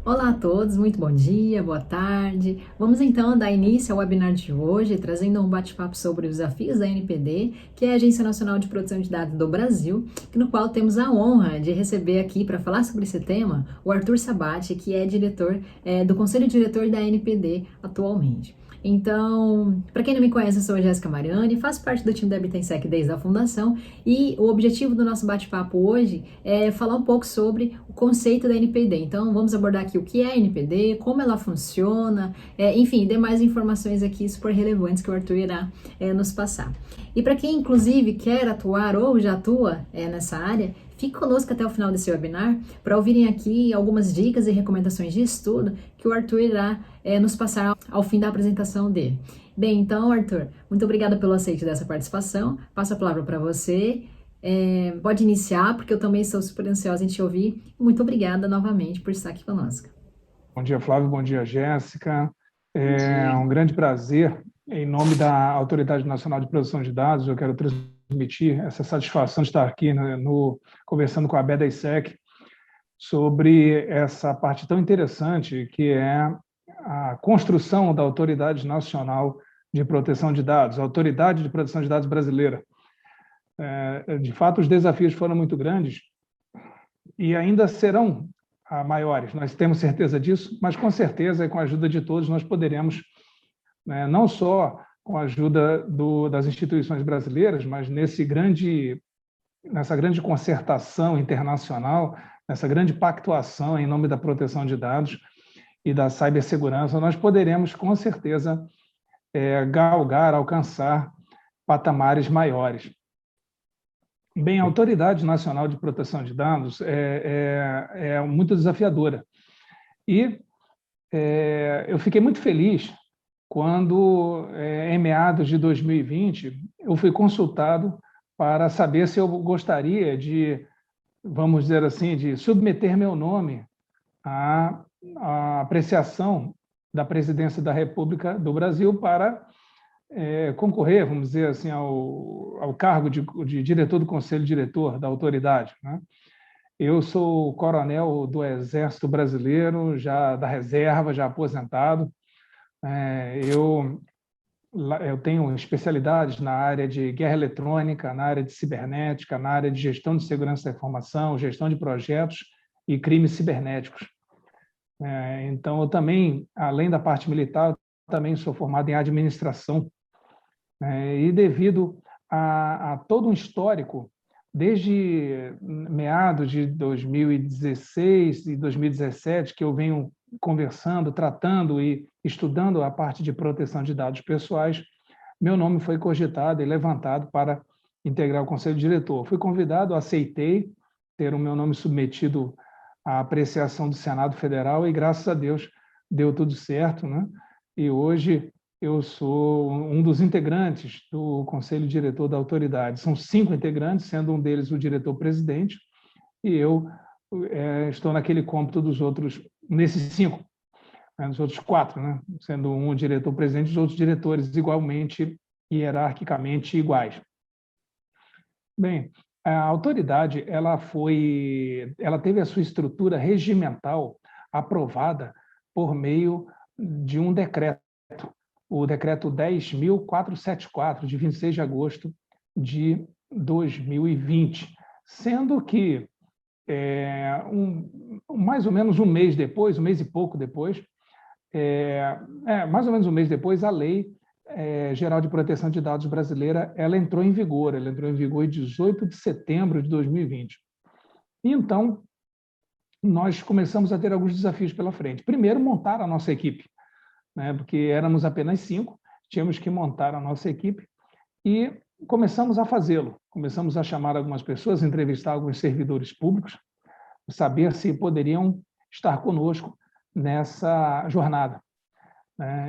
Olá a todos, muito bom dia, boa tarde. Vamos então dar início ao webinar de hoje, trazendo um bate-papo sobre os desafios da NPD, que é a Agência Nacional de Proteção de Dados do Brasil, no qual temos a honra de receber aqui para falar sobre esse tema o Arthur Sabati, que é diretor do Conselho Diretor da NPD atualmente. Então, para quem não me conhece, eu sou a Jéssica Mariani, faço parte do time da Bitensec desde a fundação e o objetivo do nosso bate-papo hoje é falar um pouco sobre o conceito da NPD. Então, vamos abordar aqui o que é a NPD, como ela funciona, enfim, demais informações aqui super relevantes que o Arthur irá nos passar. E para quem, inclusive, quer atuar ou já atua nessa área, fique conosco até o final desse webinar para ouvirem aqui algumas dicas e recomendações de estudo que o Arthur irá nos passar ao fim da apresentação dele. Bem, então, Arthur, muito obrigada pelo aceite dessa participação. Passo a palavra para você. Pode iniciar, porque eu também estou super ansiosa em te ouvir. Muito obrigada novamente por estar aqui conosco. Bom dia, Flávio. Bom dia, Jéssica. É um grande prazer. Em nome da Autoridade Nacional de Proteção de Dados, eu quero transmitir essa satisfação de estar aqui conversando com a BDSEC sobre essa parte tão interessante que é a construção da Autoridade Nacional de Proteção de Dados, a Autoridade de Proteção de Dados brasileira. De fato, os desafios foram muito grandes e ainda serão maiores, nós temos certeza disso, mas com certeza e com a ajuda de todos nós poderemos, não só com a ajuda das instituições brasileiras, mas nessa grande concertação internacional, nessa grande pactuação em nome da proteção de dados e da cibersegurança, nós poderemos com certeza galgar, alcançar patamares maiores. Bem, a Autoridade Nacional de Proteção de Dados é muito desafiadora. E eu fiquei muito feliz quando, em meados de 2020, eu fui consultado para saber se eu gostaria de, vamos dizer assim, de submeter meu nome à apreciação da Presidência da República do Brasil para concorrer, vamos dizer assim, ao cargo de diretor do Conselho Diretor da autoridade, né? Eu sou coronel do Exército Brasileiro, já da reserva, já aposentado. Eu tenho especialidades na área de guerra eletrônica, na área de cibernética, na área de gestão de segurança da informação, gestão de projetos e crimes cibernéticos. Então, eu também, além da parte militar, eu também sou formado em administração. E devido a todo um histórico, desde meados de 2016 e 2017, que eu venho conversando, tratando e estudando a parte de proteção de dados pessoais, meu nome foi cogitado e levantado para integrar o Conselho Diretor. Fui convidado, aceitei ter o meu nome submetido à apreciação do Senado Federal e, graças a Deus, deu tudo certo, né? E hoje eu sou um dos integrantes do Conselho Diretor da Autoridade. São 5 integrantes, sendo um deles o diretor-presidente, e eu estou naquele cômputo dos outros, nesses 5, dos outros 4, né? Sendo um o diretor-presidente e os outros diretores igualmente, hierarquicamente iguais. Bem, a autoridade ela teve a sua estrutura regimental aprovada por meio de um decreto, o decreto 10.474, de 26 de agosto de 2020, sendo que mais ou menos um mês depois, um mês e pouco depois, mais ou menos um mês depois, a Lei Geral de Proteção de Dados brasileira ela entrou em vigor em 18 de setembro de 2020. E então, nós começamos a ter alguns desafios pela frente. Primeiro, montar a nossa equipe, né? Porque éramos apenas 5, tínhamos que montar a nossa equipe e começamos a fazê-lo. Começamos a chamar algumas pessoas, entrevistar alguns servidores públicos, saber se poderiam estar conosco nessa jornada.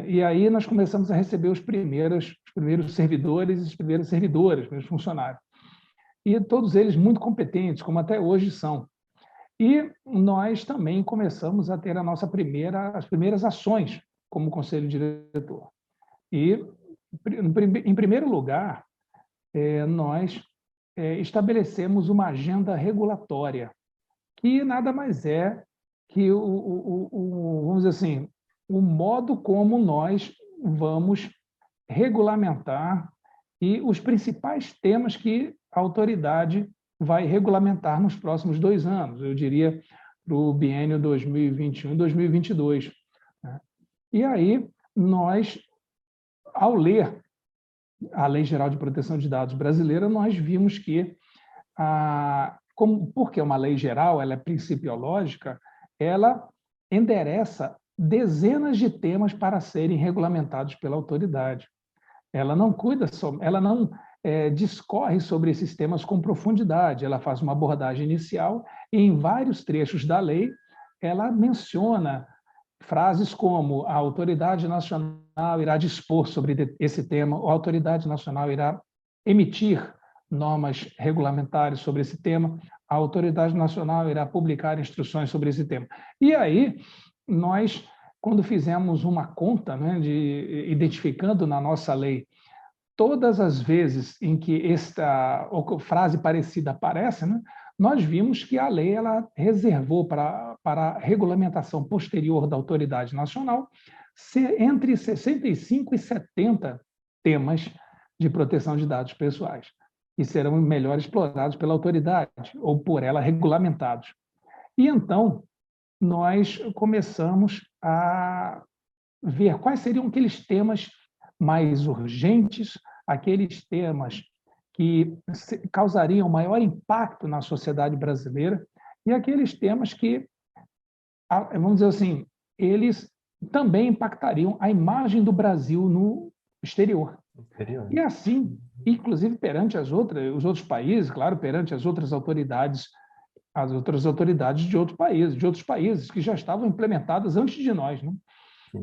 E aí nós começamos a receber os primeiros servidores e as primeiras servidoras, primeiros funcionários. E todos eles muito competentes, como até hoje são. E nós também começamos a ter as primeiras ações como conselho diretor. E, em primeiro lugar, nós estabelecemos uma agenda regulatória, que nada mais é que vamos dizer assim, o modo como nós vamos regulamentar e os principais temas que a autoridade vai regulamentar nos próximos 2 anos, eu diria, para o biênio 2021 e 2022. Né? E aí, nós, ao ler a Lei Geral de Proteção de Dados brasileira, nós vimos que, porque é uma lei geral, ela é principiológica, ela endereça dezenas de temas para serem regulamentados pela autoridade. Ela não cuida, ela não discorre sobre esses temas com profundidade, ela faz uma abordagem inicial e, em vários trechos da lei, ela menciona frases como a autoridade nacional irá dispor sobre esse tema, ou a autoridade nacional irá emitir normas regulamentares sobre esse tema, a autoridade nacional irá publicar instruções sobre esse tema. E aí, nós, quando fizemos uma conta, né, identificando na nossa lei todas as vezes em que esta frase parecida aparece, né, nós vimos que a lei ela reservou para a regulamentação posterior da autoridade nacional entre 65 e 70 temas de proteção de dados pessoais, que serão melhor explorados pela autoridade ou por ela regulamentados. E então, nós começamos a ver quais seriam aqueles temas mais urgentes, aqueles temas que causariam maior impacto na sociedade brasileira e aqueles temas que, vamos dizer assim, eles também impactariam a imagem do Brasil no exterior. E assim, inclusive perante os outros países, claro, perante as outras autoridades de outros países que já estavam implementadas antes de nós, né?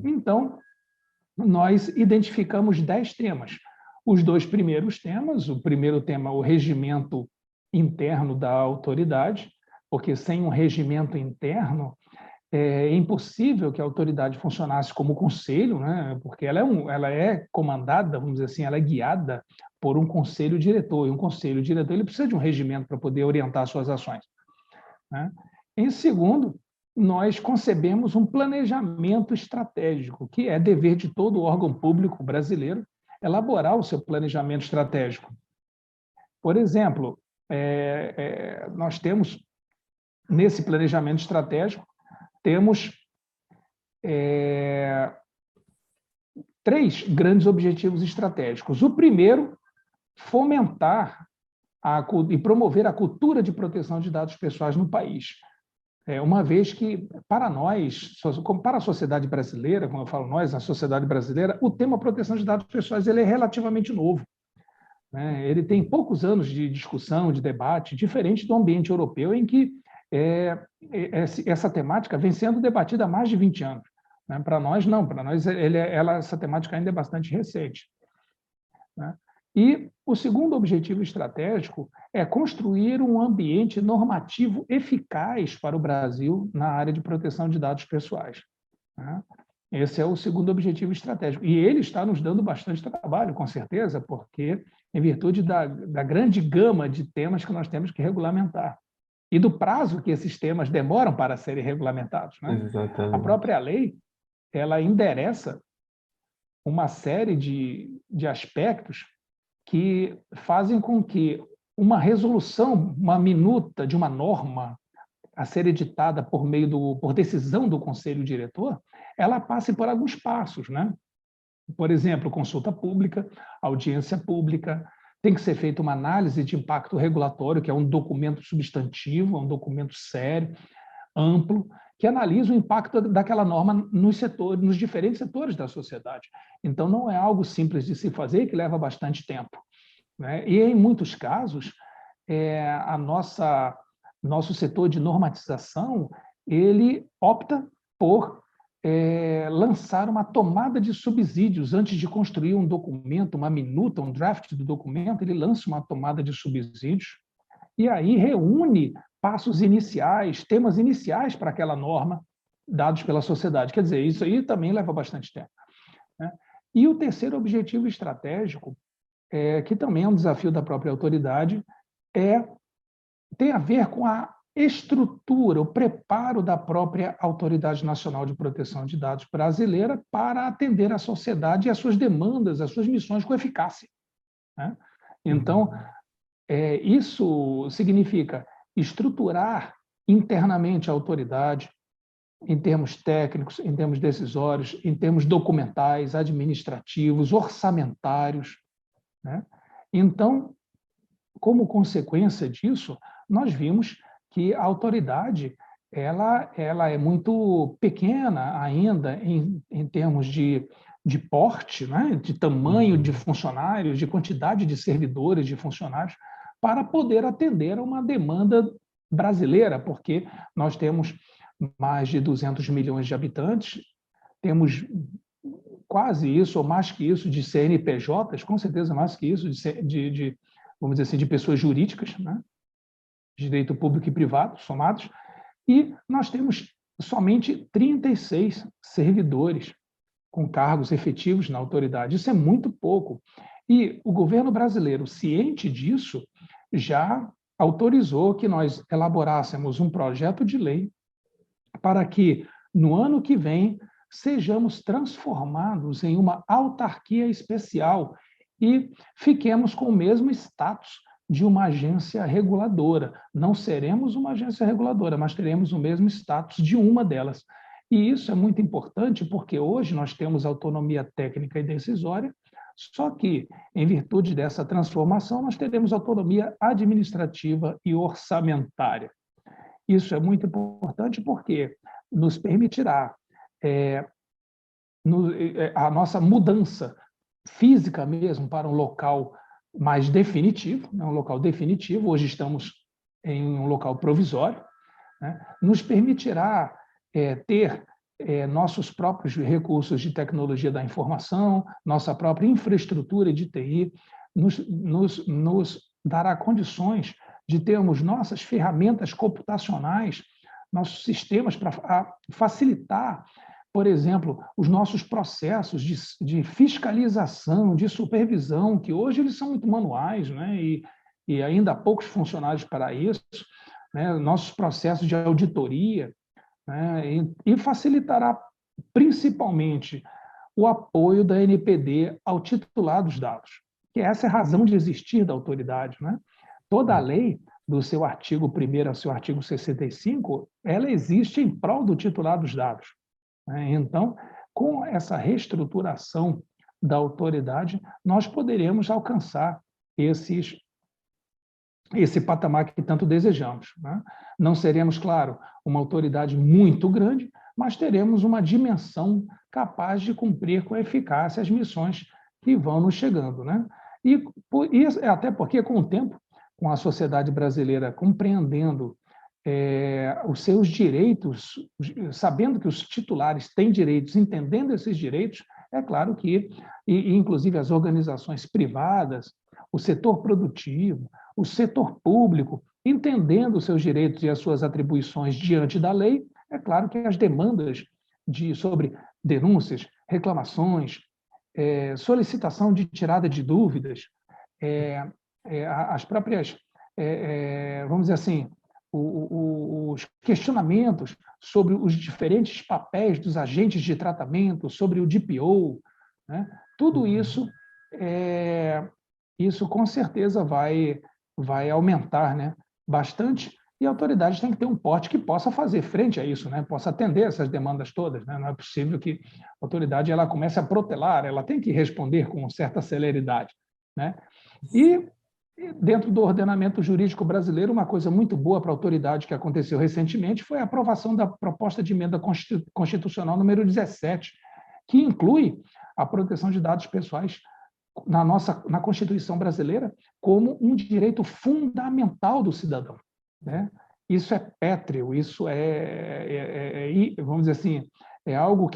Então, nós identificamos 10 temas. Os 2 primeiros temas, o primeiro tema, o regimento interno da autoridade, porque sem um regimento interno é impossível que a autoridade funcionasse como conselho, né? Porque ela é comandada, vamos dizer assim, ela é guiada por um conselho diretor, e um conselho diretor ele precisa de um regimento para poder orientar suas ações. Né? Em segundo, nós concebemos um planejamento estratégico, que é dever de todo órgão público brasileiro elaborar o seu planejamento estratégico. Por exemplo, nós temos, nesse planejamento estratégico, temos 3 grandes objetivos estratégicos. O primeiro, fomentar e promover a cultura de proteção de dados pessoais no país. Uma vez que, para nós, para a sociedade brasileira, como eu falo nós, a sociedade brasileira, o tema proteção de dados pessoais ele é relativamente novo. Né? Ele tem poucos anos de discussão, de debate, diferente do ambiente europeu, em que essa temática vem sendo debatida há mais de 20 anos. Né? Para nós, não. Para nós, essa temática ainda é bastante recente. Né? E o segundo objetivo estratégico é construir um ambiente normativo eficaz para o Brasil na área de proteção de dados pessoais. Né? Esse é o segundo objetivo estratégico. E ele está nos dando bastante trabalho, com certeza, porque em virtude da grande gama de temas que nós temos que regulamentar e do prazo que esses temas demoram para serem regulamentados. Né? A própria lei ela endereça uma série de aspectos que fazem com que uma resolução, uma minuta de uma norma a ser editada por decisão do Conselho Diretor, ela passe por alguns passos, né? Por exemplo, consulta pública, audiência pública, tem que ser feita uma análise de impacto regulatório, que é um documento substantivo, é um documento sério, amplo, que analisa o impacto daquela norma nos diferentes setores da sociedade. Então, não é algo simples de se fazer e que leva bastante tempo. Né? E, em muitos casos, nosso setor de normatização ele opta por lançar uma tomada de subsídios antes de construir um documento, uma minuta, um draft do documento, ele lança uma tomada de subsídios e aí reúne passos iniciais, temas iniciais para aquela norma dados pela sociedade. Quer dizer, isso aí também leva bastante tempo. Né? E o terceiro objetivo estratégico, que também é um desafio da própria autoridade, tem a ver com a estrutura, o preparo da própria Autoridade Nacional de Proteção de Dados brasileira para atender a sociedade e as suas demandas, as suas missões com eficácia, né? Então, isso significa estruturar internamente a autoridade, em termos técnicos, em termos decisórios, em termos documentais, administrativos, orçamentários, né? Então, como consequência disso, nós vimos que a autoridade ela é muito pequena ainda em termos de porte, né? De tamanho de funcionários, de quantidade de servidores, de funcionários, para poder atender a uma demanda brasileira, porque nós temos mais de 200 milhões de habitantes, temos quase isso, ou mais que isso, de CNPJs, com certeza mais que isso, vamos dizer assim, de pessoas jurídicas, né? Direito público e privado, somados, e nós temos somente 36 servidores com cargos efetivos na autoridade. Isso é muito pouco. E o governo brasileiro, ciente disso, já autorizou que nós elaborássemos um projeto de lei para que, no ano que vem, sejamos transformados em uma autarquia especial e fiquemos com o mesmo status de uma agência reguladora. Não seremos uma agência reguladora, mas teremos o mesmo status de uma delas. E isso é muito importante porque hoje nós temos autonomia técnica e decisória, só que, em virtude dessa transformação, nós teremos autonomia administrativa e orçamentária. Isso é muito importante porque nos permitirá a nossa mudança física mesmo para um local mais definitivo, né? Um local definitivo, hoje estamos em um local provisório, né? Nos permitirá ter nossos próprios recursos de tecnologia da informação, nossa própria infraestrutura de TI, nos dará condições de termos nossas ferramentas computacionais, nossos sistemas para facilitar, por exemplo, os nossos processos de fiscalização, de supervisão, que hoje eles são muito manuais, né? E ainda há poucos funcionários para isso, né? Nossos processos de auditoria, né? E facilitará principalmente o apoio da NPD ao titular dos dados, que essa é a razão de existir da autoridade, né? Toda a lei, do seu artigo 1º ao seu artigo 65, ela existe em prol do titular dos dados, né? Então, com essa reestruturação da autoridade, nós poderemos alcançar esse patamar que tanto desejamos, né? Não seremos, claro, uma autoridade muito grande, mas teremos uma dimensão capaz de cumprir com eficácia as missões que vão nos chegando, né? E até porque, com o tempo, com a sociedade brasileira compreendendo os seus direitos, sabendo que os titulares têm direitos, entendendo esses direitos, é claro que, inclusive as organizações privadas, o setor produtivo, o setor público, entendendo os seus direitos e as suas atribuições diante da lei, é claro que as demandas sobre denúncias, reclamações, solicitação de tirada de dúvidas, as próprias, vamos dizer assim, os questionamentos sobre os diferentes papéis dos agentes de tratamento, sobre o DPO, né? Tudo isso, isso com certeza vai aumentar, né, bastante, e a autoridade tem que ter um porte que possa fazer frente a isso, né, possa atender essas demandas todas, né? Não é possível que a autoridade ela comece a protelar, ela tem que responder com certa celeridade, né? E dentro do ordenamento jurídico brasileiro, uma coisa muito boa para a autoridade que aconteceu recentemente foi a aprovação da proposta de emenda constitucional número 17, que inclui a proteção de dados pessoais na Constituição brasileira como um direito fundamental do cidadão, né? Isso é pétreo, isso vamos dizer assim, é algo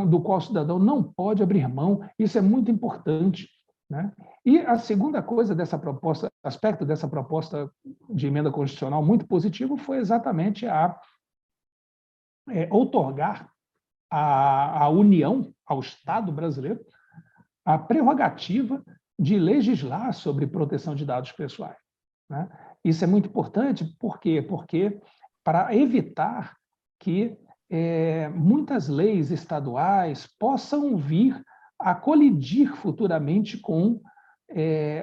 do qual o cidadão não pode abrir mão. Isso é muito importante, né? E a segunda coisa aspecto dessa proposta de emenda constitucional muito positivo foi exatamente outorgar à União, ao Estado brasileiro, a prerrogativa de legislar sobre proteção de dados pessoais, né? Isso é muito importante, por quê? Porque para evitar que muitas leis estaduais possam vir a colidir futuramente com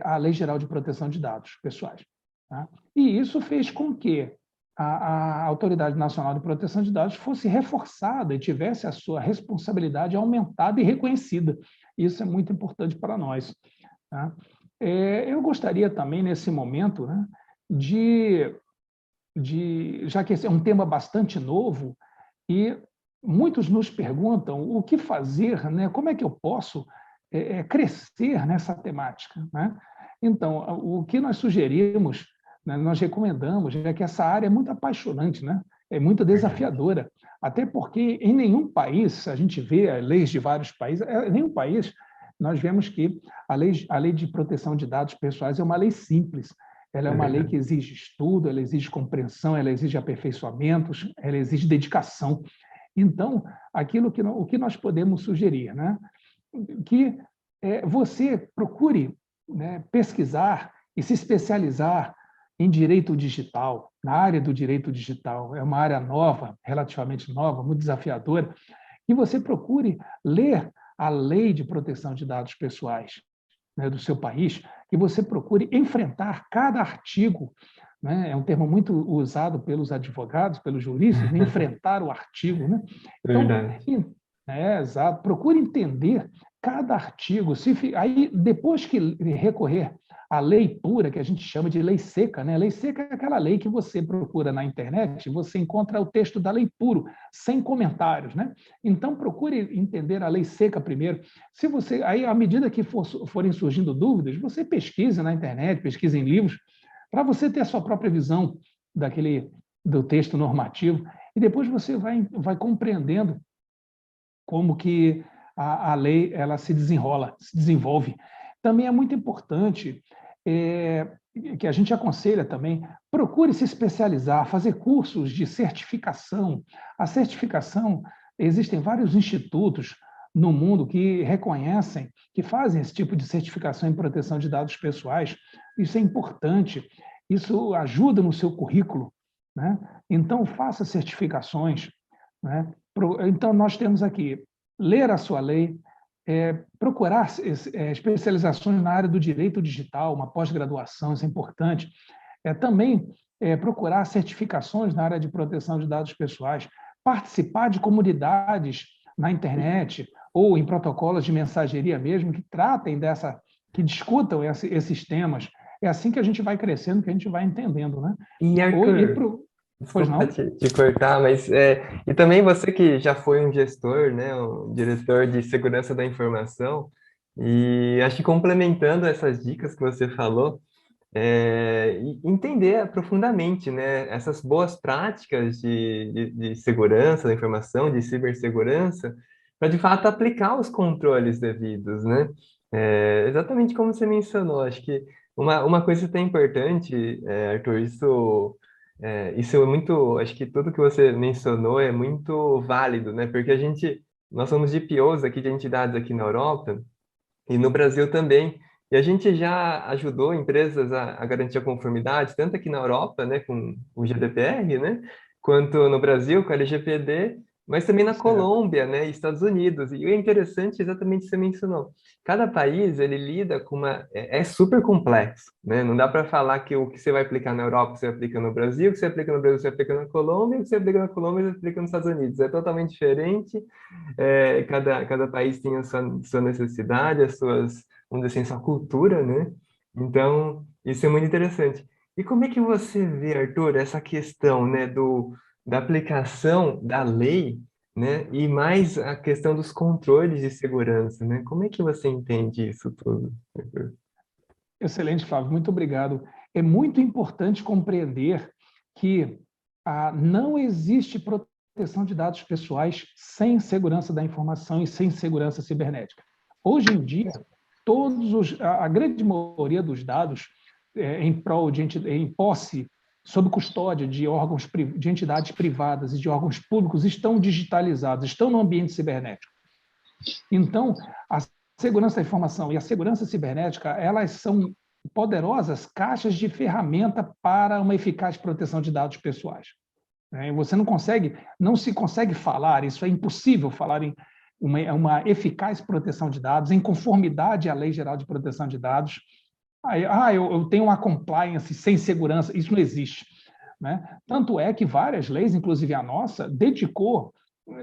a Lei Geral de Proteção de Dados Pessoais. Tá? E isso fez com que a Autoridade Nacional de Proteção de Dados fosse reforçada e tivesse a sua responsabilidade aumentada e reconhecida. Isso é muito importante para nós. Tá? Eu gostaria também, nesse momento, né, já que esse é um tema bastante novo, e muitos nos perguntam o que fazer, né, como é que eu posso crescer nessa temática, né? Então, o que nós sugerimos, né, nós recomendamos, é que essa área é muito apaixonante, né? É muito desafiadora, até porque em nenhum país, a gente vê leis de vários países, em nenhum país nós vemos que a lei de proteção de dados pessoais é uma lei simples. Ela é uma lei que exige estudo, ela exige compreensão, ela exige aperfeiçoamentos, ela exige dedicação. Então, o que nós podemos sugerir, né? Que você procure, né, pesquisar e se especializar em direito digital, na área do direito digital. É uma área nova, relativamente nova, muito desafiadora, e você procure ler a Lei de Proteção de Dados Pessoais, né, do seu país, que você procure enfrentar cada artigo, né? É um termo muito usado pelos advogados, pelos juristas, né? Enfrentar o artigo. Né? Então, Verdade. exato, procure entender cada artigo. Aí, depois que recorrer à lei pura, que a gente chama de lei seca, né? Lei seca é aquela lei que você procura na internet, você encontra o texto da lei puro, sem comentários, né? Então, procure entender a lei seca primeiro. Aí, à medida que forem surgindo dúvidas, você pesquise na internet, pesquise em livros, para você ter a sua própria visão do texto normativo, e depois você vai compreendendo como que a lei ela se desenvolve. Também é muito importante que a gente aconselha também, procure se especializar, fazer cursos de certificação. A certificação, existem vários institutos no mundo que reconhecem, que fazem esse tipo de certificação em proteção de dados pessoais. Isso é importante, isso ajuda no seu currículo, né? Então, faça certificações, né? Então, nós temos aqui ler a sua lei, procurar especializações na área do direito digital, uma pós-graduação, isso é importante. Também procurar certificações na área de proteção de dados pessoais, participar de comunidades na internet ou em protocolos de mensageria mesmo que discutam esses temas. É assim que a gente vai crescendo, que a gente vai entendendo, né? E Arthur, Pois desculpa não? te cortar, mas e também você que já foi um gestor, né, um diretor de segurança da informação, e acho que complementando essas dicas que você falou, e entender profundamente, né, essas boas práticas de segurança da informação, de cibersegurança, para de fato aplicar os controles devidos, né? Exatamente como você mencionou, acho que uma coisa tão importante, Arthur, isso é muito, acho que tudo que você mencionou é muito válido, né? Porque nós somos GPOs aqui de entidades aqui na Europa e no Brasil também. E a gente já ajudou empresas a garantir a conformidade, tanto aqui na Europa, né, com o GDPR, né, quanto no Brasil com a LGPD, mas também na Certo. Colômbia, né, e Estados Unidos. E o interessante, exatamente o que você mencionou, cada país ele lida com é super complexo, né? Não dá para falar que o que você vai aplicar na Europa você aplica no Brasil, o que você aplica no Brasil você aplica na Colômbia, o que você aplica na Colômbia você aplica nos Estados Unidos. É totalmente diferente. Cada país tem a sua necessidade, as suas, vamos dizer assim, sua cultura, né? Então, isso é muito interessante. E como é que você vê, Arthur, essa questão, né, da aplicação da lei, né, e mais a questão dos controles de segurança, né? Como é que você entende isso tudo, Arthur? Excelente, Flávio, muito obrigado. É muito importante compreender que não existe proteção de dados pessoais sem segurança da informação e sem segurança cibernética. Hoje em dia, a grande maioria dos dados em posse, sob custódia de de entidades privadas e de órgãos públicos estão digitalizados, estão no ambiente cibernético. Então, a segurança da informação e a segurança cibernética, elas são poderosas caixas de ferramenta para uma eficaz proteção de dados pessoais. Você não se consegue falar, isso é impossível falar em uma eficaz proteção de dados, em conformidade à Lei Geral de Proteção de Dados. Eu tenho uma compliance sem segurança, isso não existe. Né? Tanto é que várias leis, inclusive a nossa,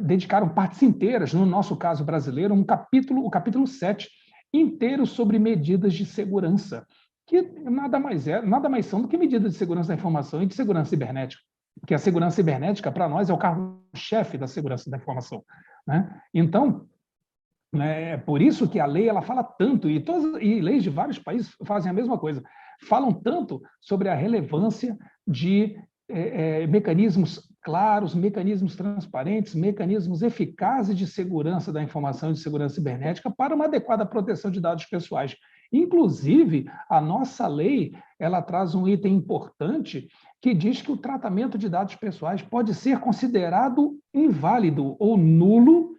dedicaram partes inteiras, no nosso caso brasileiro, o capítulo 7, inteiro sobre medidas de segurança, que nada mais são do que medidas de segurança da informação e de segurança cibernética, porque a segurança cibernética, para nós, é o carro-chefe da segurança da informação. Né? Então, é por isso que a lei ela fala tanto, e leis de vários países fazem a mesma coisa, falam tanto sobre a relevância de mecanismos claros, mecanismos transparentes, mecanismos eficazes de segurança da informação e de segurança cibernética para uma adequada proteção de dados pessoais. Inclusive, a nossa lei ela traz um item importante que diz que o tratamento de dados pessoais pode ser considerado inválido ou nulo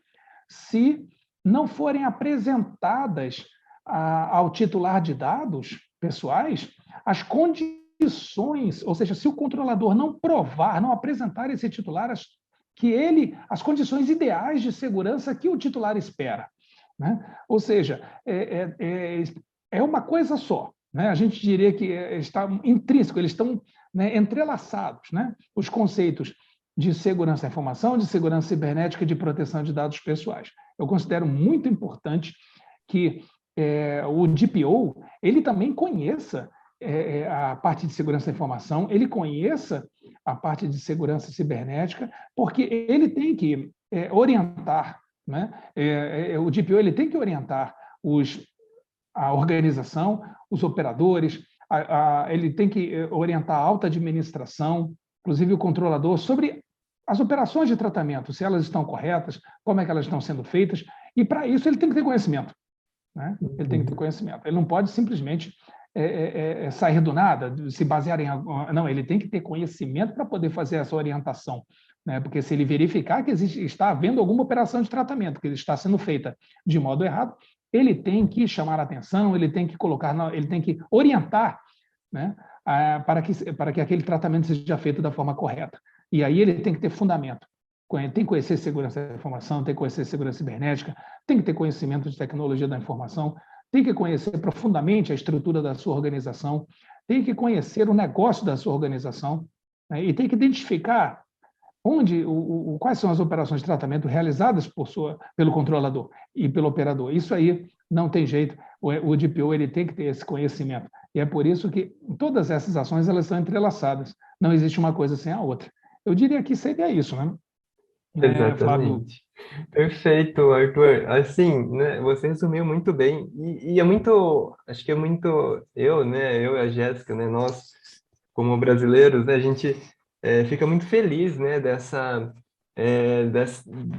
se não forem apresentadas ao titular de dados pessoais as condições, ou seja, se o controlador não provar, não apresentar esse titular as condições ideais de segurança que o titular espera. Né? Ou seja, é uma coisa só. Né? A gente diria que está intrínseco, eles estão, né, entrelaçados, né? Os conceitos de segurança da informação, de segurança cibernética e de proteção de dados pessoais. Eu considero muito importante que o DPO ele também conheça a parte de segurança da informação, ele conheça a parte de segurança cibernética, porque ele tem que orientar, né? O DPO ele tem que orientar a organização, os operadores, ele tem que orientar a alta administração, inclusive o controlador, sobre as operações de tratamento, se elas estão corretas, como é que elas estão sendo feitas, e para isso ele tem que ter conhecimento. Né? Ele tem que ter conhecimento. Ele não pode simplesmente sair do nada, se basear em... Não, ele tem que ter conhecimento para poder fazer essa orientação. Né? Porque se ele verificar que está havendo alguma operação de tratamento que está sendo feita de modo errado, ele tem que chamar a atenção, ele tem que ele tem que orientar, né, para que aquele tratamento seja feito da forma correta. E aí ele tem que ter fundamento. Tem que conhecer segurança da informação, tem que conhecer segurança cibernética, tem que ter conhecimento de tecnologia da informação, tem que conhecer profundamente a estrutura da sua organização, tem que conhecer o negócio da sua organização, né, e tem que identificar quais são as operações de tratamento realizadas pelo controlador e pelo operador. Isso aí não tem jeito, o DPO ele tem que ter esse conhecimento. E é por isso que todas essas ações elas estão entrelaçadas. Não existe uma coisa sem a outra. Eu diria que seria isso, né? Exatamente. Perfeito, Arthur. Assim, né, você resumiu muito bem. E é muito, acho que é muito né, eu e a Jéssica, né, nós, como brasileiros, né, a gente fica muito feliz, né,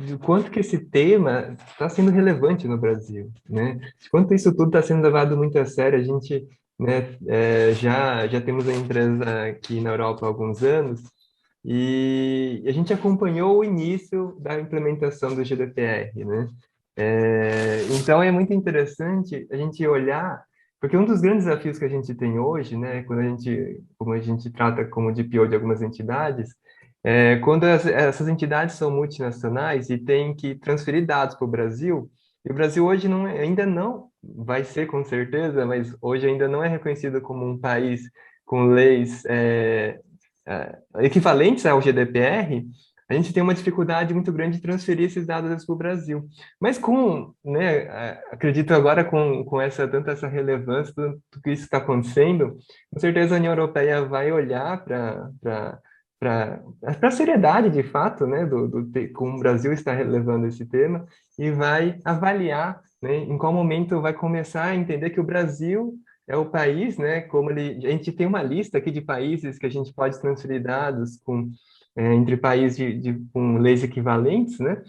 de quanto que esse tema está sendo relevante no Brasil, né? De quanto isso tudo está sendo levado muito a sério. A gente, né, já temos a empresa aqui na Europa há alguns anos e a gente acompanhou o início da implementação do GDPR, né? Então é muito interessante a gente olhar, porque um dos grandes desafios que a gente tem hoje, né, como a gente trata como DPO de algumas entidades, quando essas entidades são multinacionais e têm que transferir dados para o Brasil, e o Brasil hoje ainda não vai ser com certeza, mas hoje ainda não é reconhecido como um país com leis equivalentes ao GDPR, a gente tem uma dificuldade muito grande de transferir esses dados para o Brasil. Mas né, acredito agora com tanta essa relevância, tudo que isso está acontecendo, com certeza a União Europeia vai olhar para a seriedade, de fato, né, como o Brasil está levando esse tema, e vai avaliar, né, em qual momento vai começar a entender que o Brasil é o país, né, a gente tem uma lista aqui de países que a gente pode transferir dados entre países com leis equivalentes, né,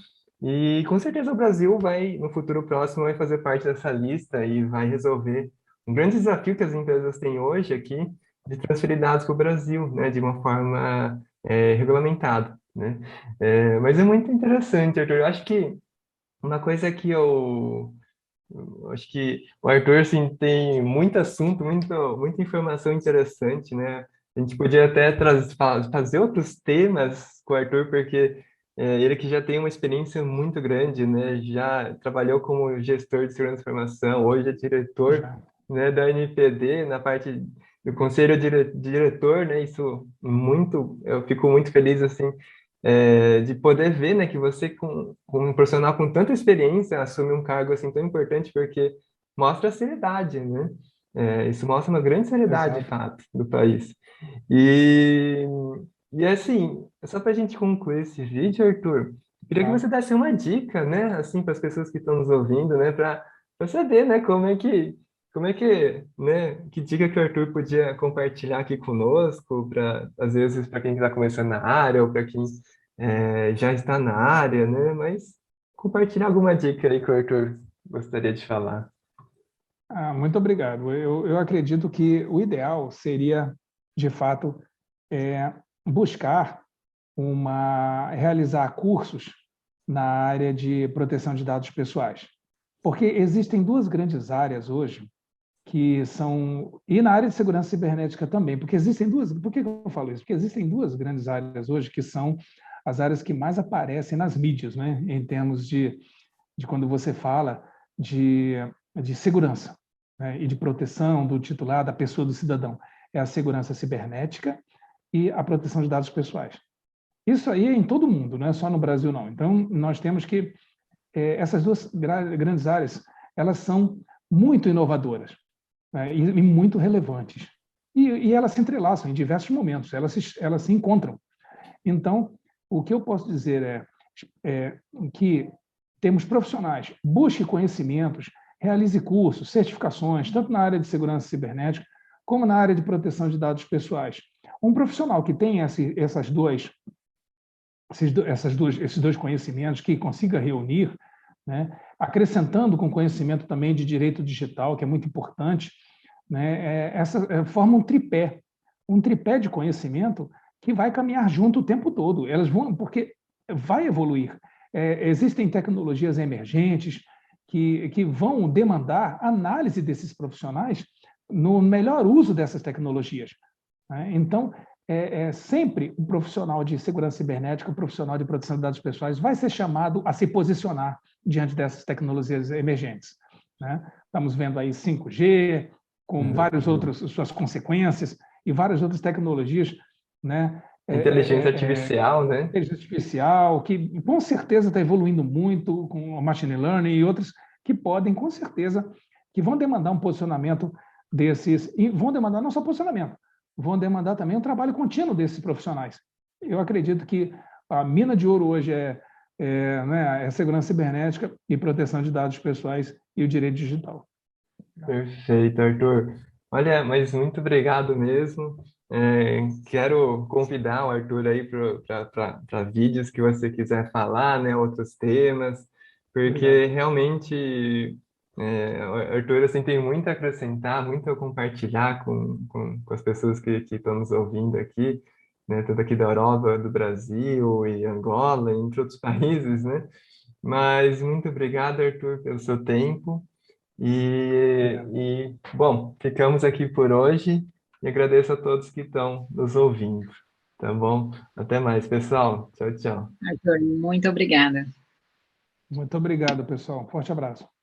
e com certeza o Brasil no futuro próximo, vai fazer parte dessa lista e vai resolver um grande desafio que as empresas têm hoje aqui, de transferir dados para o Brasil, né, de uma forma regulamentada, né? Mas é muito interessante, Arthur. Eu acho que uma coisa que eu Eu acho que o Arthur, assim, tem muito assunto, muita informação interessante, né? A gente podia até fazer outros temas com o Arthur, porque ele que já tem uma experiência muito grande, né? Já trabalhou como gestor de segurança da informação, hoje é diretor, Já. né, da NPD, na parte do conselho diretor, né? Isso muito, eu fico muito feliz, assim, de poder ver, né, que você, com um profissional com tanta experiência, assume um cargo assim tão importante, porque mostra a seriedade, né? Isso mostra uma grande seriedade, de Exato. fato, do país. E, e assim, só para a gente concluir esse vídeo, Arthur, eu queria que você Claro. desse uma dica, né, assim, para as pessoas que estão nos ouvindo, né, para saber, né, né, que dica que o Arthur podia compartilhar aqui conosco, para, às vezes, para quem está começando na área ou para quem já está na área, né, mas compartilhar alguma dica aí que o Arthur gostaria de falar. Muito obrigado. Eu acredito que o ideal seria, de fato, buscar realizar cursos na área de proteção de dados pessoais. Porque existem duas grandes áreas hoje que são, e na área de segurança cibernética também, porque existem duas, por que eu falo isso? Porque existem duas grandes áreas hoje que são as áreas que mais aparecem nas mídias, né, em termos de quando você fala de, de segurança, né, e de proteção do titular, da pessoa, do cidadão. É a segurança cibernética e a proteção de dados pessoais. Isso aí é em todo mundo, não é só no Brasil, não. Então, nós temos que, essas duas grandes áreas, elas são muito inovadoras, né, e muito relevantes. E elas se entrelaçam em diversos momentos, elas se encontram. Então, o que eu posso dizer é que temos profissionais, busque conhecimentos, realize cursos, certificações, tanto na área de segurança cibernética, como na área de proteção de dados pessoais. Um profissional que tem esses dois conhecimentos, que consiga reunir, né, acrescentando com conhecimento também de direito digital, que é muito importante, né, forma um tripé de conhecimento que vai caminhar junto o tempo todo. Elas vão, porque vai evoluir. Existem tecnologias emergentes que vão demandar análise desses profissionais no melhor uso dessas tecnologias, né? Então, sempre o profissional de segurança cibernética, o profissional de proteção de dados pessoais vai ser chamado a se posicionar diante dessas tecnologias emergentes, né? Estamos vendo aí 5G, com várias outras suas consequências, e várias outras tecnologias, né? Inteligência artificial, né? Inteligência artificial, que com certeza está evoluindo muito, com o machine learning e outras que podem, com certeza, que vão demandar um posicionamento desses, e vão demandar não só posicionamento, vão demandar também um trabalho contínuo desses profissionais. Eu acredito que a mina de ouro hoje né, é segurança cibernética e proteção de dados pessoais e o direito digital. Perfeito, Arthur. Olha, mas muito obrigado mesmo. Quero convidar o Arthur aí para vídeos que você quiser falar, né, outros temas, porque Obrigado. realmente o Arthur assim, tem muito a acrescentar, muito a compartilhar com as pessoas que estão nos ouvindo aqui, né, tanto aqui da Europa, do Brasil e Angola, entre outros países, né? Mas muito obrigado, Arthur, pelo seu tempo. Obrigado. Bom, ficamos aqui por hoje e agradeço a todos que estão nos ouvindo. Tá bom? Até mais, pessoal. Tchau, tchau. Arthur, muito obrigada. Muito obrigado, pessoal. Forte abraço.